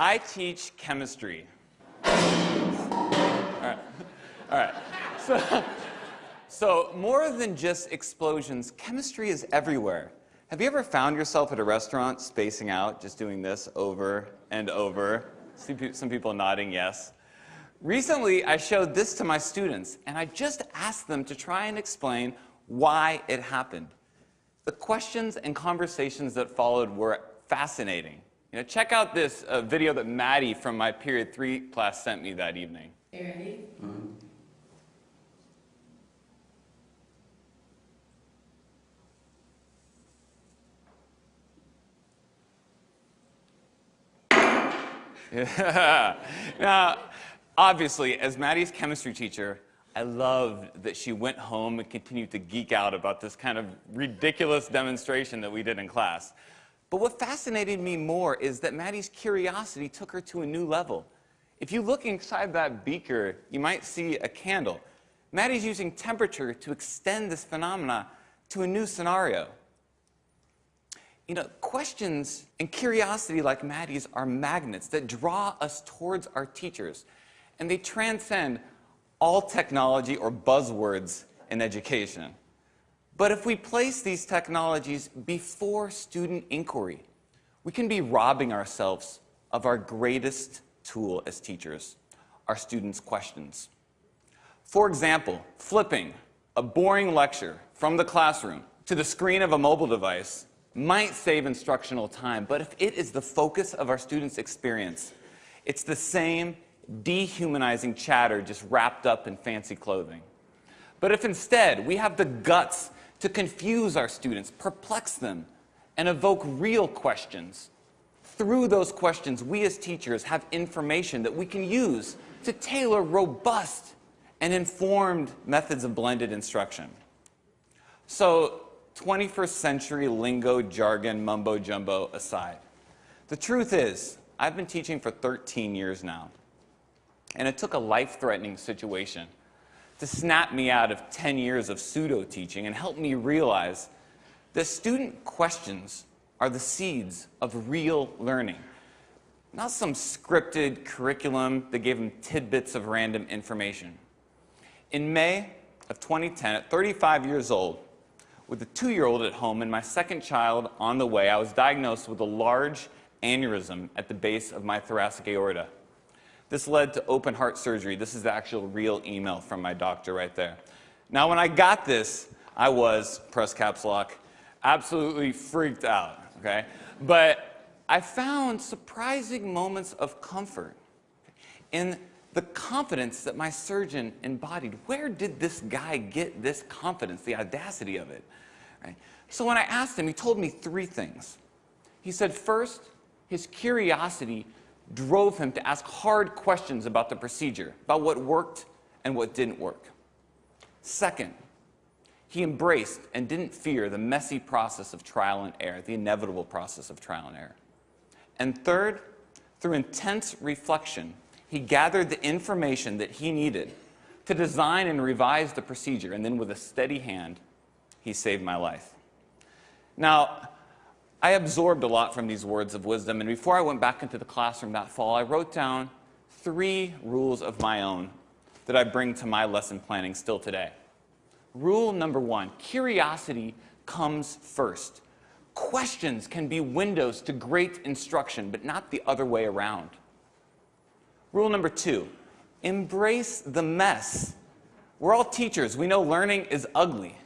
I teach chemistry. All right. So more than just explosions, chemistry is everywhere. Have you ever found yourself at a restaurant spacing out, just doing this over and over? Some people nodding yes. Recently, I showed this to my students, and I just asked them to try and explain why it happened. The questions and conversations that followed were fascinating. Check out this video that Maddie from my Period 3 class sent me that evening. Are you ready? Yeah. Now, obviously, as Maddie's chemistry teacher, I loved that she went home and continued to geek out about this kind of ridiculous demonstration that we did in class. But what fascinated me more is that Maddie's curiosity took her to a new level. If you look inside that beaker, you might see a candle. Maddie's using temperature to extend this phenomena to a new scenario. Questions and curiosity like Maddie's are magnets that draw us towards our teachers, and they transcend all technology or buzzwords in education. But if we place these technologies before student inquiry, we can be robbing ourselves of our greatest tool as teachers, our students' questions. For example, flipping a boring lecture from the classroom to the screen of a mobile device might save instructional time, but if it is the focus of our students' experience, it's the same dehumanizing chatter just wrapped up in fancy clothing. But if instead we have the guts to confuse our students, perplex them, and evoke real questions, through those questions, we as teachers have information that we can use to tailor robust and informed methods of blended instruction. So, 21st century lingo, jargon, mumbo-jumbo aside, the truth is, I've been teaching for 13 years now, and it took a life-threatening situation to snap me out of 10 years of pseudo-teaching and help me realize that student questions are the seeds of real learning, not some scripted curriculum that gave them tidbits of random information. In May of 2010, at 35 years old, with a 2-year-old at home and my second child on the way, I was diagnosed with a large aneurysm at the base of my thoracic aorta. This led to open heart surgery. This is the actual real email from my doctor right there. Now, when I got this, I was, press caps lock, absolutely freaked out, okay? But I found surprising moments of comfort in the confidence that my surgeon embodied. Where did this guy get this confidence, the audacity of it? Right? So when I asked him, he told me 3 things. He said, first, his curiosity drove him to ask hard questions about the procedure, about what worked and what didn't work. Second, he embraced and didn't fear the messy process of trial and error, the inevitable process of trial and error. And third, through intense reflection, he gathered the information that he needed to design and revise the procedure, and then with a steady hand, he saved my life. Now, I absorbed a lot from these words of wisdom, and before I went back into the classroom that fall, I wrote down 3 rules of my own that I bring to my lesson planning still today. Rule number 1, curiosity comes first. Questions can be windows to great instruction, but not the other way around. Rule number 2, embrace the mess. We're all teachers. We know learning is ugly.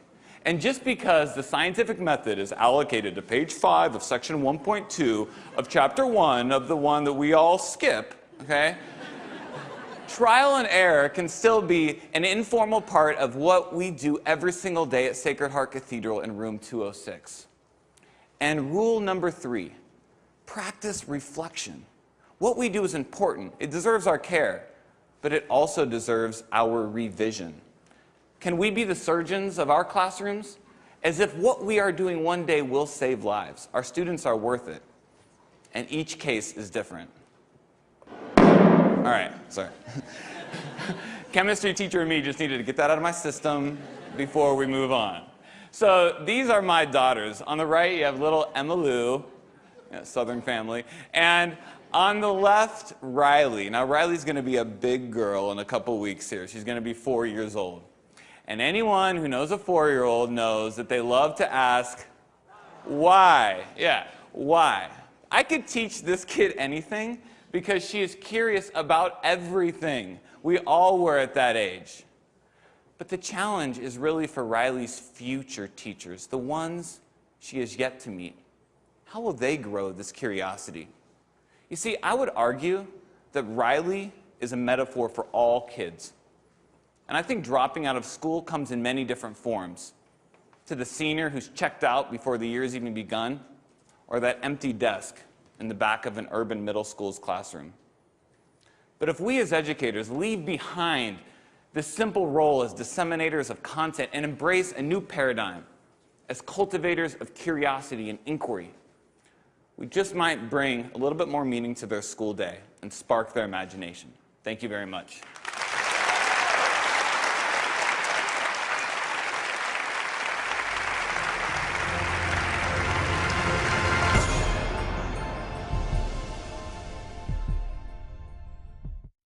And just because the scientific method is allocated to page 5 of section 1.2 of chapter 1 of the one that we all skip, okay? Trial and error can still be an informal part of what we do every single day at Sacred Heart Cathedral in room 206. And rule number 3, practice reflection. What we do is important. It deserves our care, but it also deserves our revision. Can we be the surgeons of our classrooms? As if what we are doing one day will save lives. Our students are worth it. And each case is different. All right, sorry. Chemistry teacher and me just needed to get that out of my system before we move on. So these are my daughters. On the right, you have little Emma Lou, Southern family. And On the left, Riley. Now, Riley's going to be a big girl in a couple weeks here. She's going to be 4 years old. And anyone who knows a 4-year-old knows that they love to ask, why? Yeah, why? I could teach this kid anything because she is curious about everything. We all were at that age. But the challenge is really for Riley's future teachers, the ones she has yet to meet. How will they grow this curiosity? You see, I would argue that Riley is a metaphor for all kids. And I think dropping out of school comes in many different forms. To the senior who's checked out before the year's even begun, or that empty desk in the back of an urban middle school's classroom. But if we as educators leave behind this simple role as disseminators of content and embrace a new paradigm as cultivators of curiosity and inquiry, we just might bring a little bit more meaning to their school day and spark their imagination. Thank you very much.